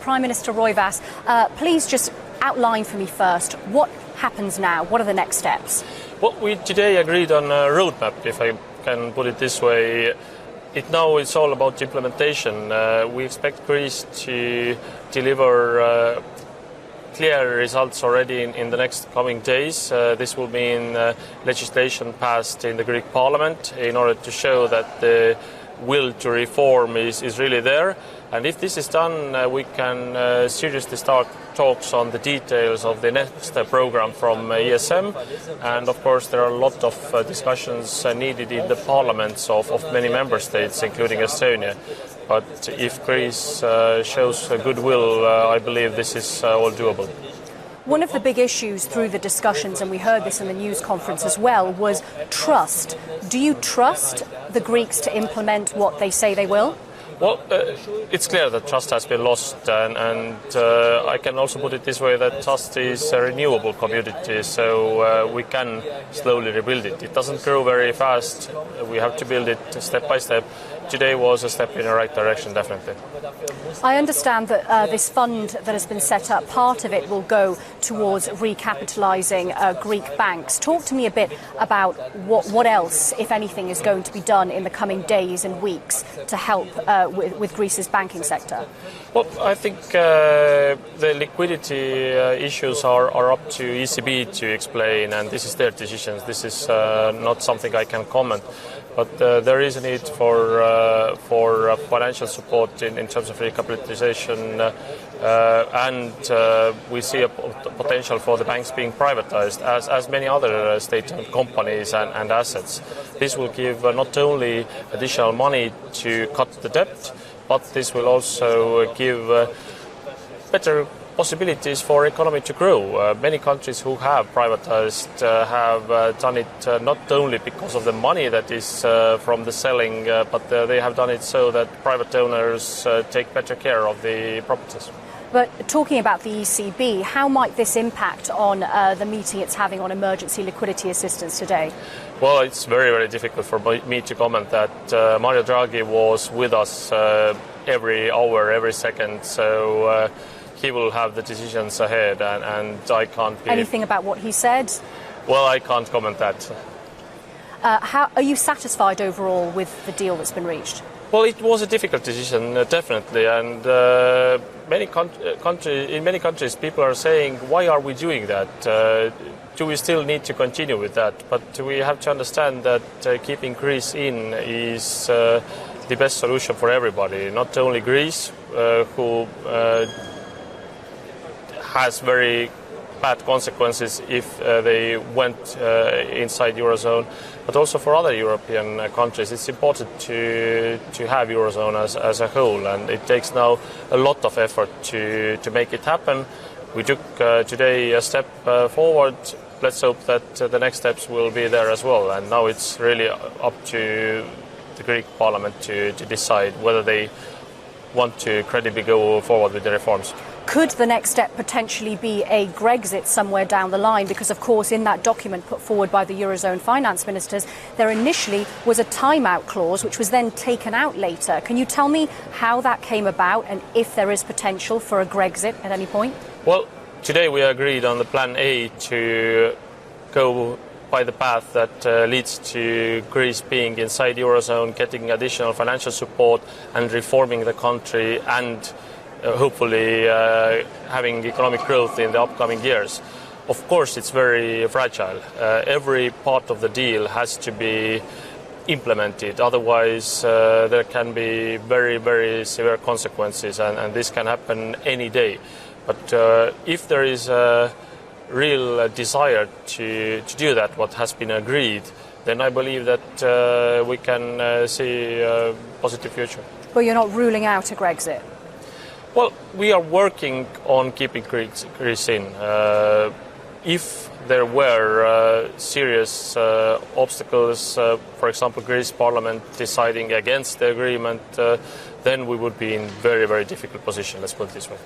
Prime Minister Roivas, please just outline for me first what happens now. What are the next steps? Well, we today agreed on a roadmap, if I can put it this way. It's all about implementation. We expect Greece to deliver clear results already in the next coming days. This will mean legislation passed in the Greek Parliament in order to show that the will to reform is really there. And if this is done, we can seriously start talks on the details of the next program from ESM. And of course, there are a lot of discussions needed in the parliaments of many member states, including Estonia. But if Greece shows goodwill, I believe this is all doable. One of the big issues through the discussions, and we heard this in the news conference as well, was trust. Do you trust the Greeks to implement what they say they will? Well, it's clear that trust has been lost, and I can also put it this way, that trust is a renewable commodity, so we can slowly rebuild it. It doesn't grow very fast. We have to build it step by step. Today was a step in the right direction, definitely. I understand that this fund that has been set up, part of it will go towards recapitalising Greek banks. Talk to me a bit about what else, if anything, is going to be done in the coming days and weeks to help with Greece's banking sector. Well, I think the liquidity issues are up to ECB to explain, and this is their decisions. This is not something I can comment. But there is a need for financial support in terms of recapitalization, and we see a potential for the banks being privatized, as many other state-owned companies and assets. This will give not only additional money to cut the debt, but this will also give better possibilities for economy to grow. Many countries who have privatized have done it not only because of the money that is from the selling, but they have done it so that private owners take better care of the properties. But talking about the ECB, how might this impact on the meeting it's having on emergency liquidity assistance today? Well, it's very, very difficult for me to comment that. Mario Draghi was with us every hour, every second, so he will have the decisions ahead, and I can't be... Anything about what he said? Well, I can't comment that. How are you satisfied overall with the deal that's been reached? Well, it was a difficult decision, definitely, and in many countries people are saying, why are we doing that? Do we still need to continue with that? But we have to understand that keeping Greece in is the best solution for everybody, not only Greece, who has very bad consequences if they went inside Eurozone, but also for other European countries. It's important to have Eurozone as a whole, and it takes now a lot of effort to make it happen. We took today a step forward. Let's hope that the next steps will be there as well, and now it's really up to the Greek Parliament to decide whether they want to credibly go forward with the reforms. Could the next step potentially be a Grexit somewhere down the line? Because, of course, in that document put forward by the Eurozone finance ministers, there initially was a timeout clause, which was then taken out later. Can you tell me how that came about and if there is potential for a Grexit at any point? Well, today we agreed on the plan A to go by the path that leads to Greece being inside Eurozone, getting additional financial support and reforming the country, and hopefully having economic growth in the upcoming years. Of course, it's very fragile. Every part of the deal has to be implemented. Otherwise, there can be very, very severe consequences, and this can happen any day. But if there is a real desire to do that, what has been agreed, then I believe that we can see a positive future. But you're not ruling out a Grexit? Well, we are working on keeping Greece in. If there were serious obstacles, for example, Greece Parliament deciding against the agreement, then we would be in very, very difficult position, let's put it this way.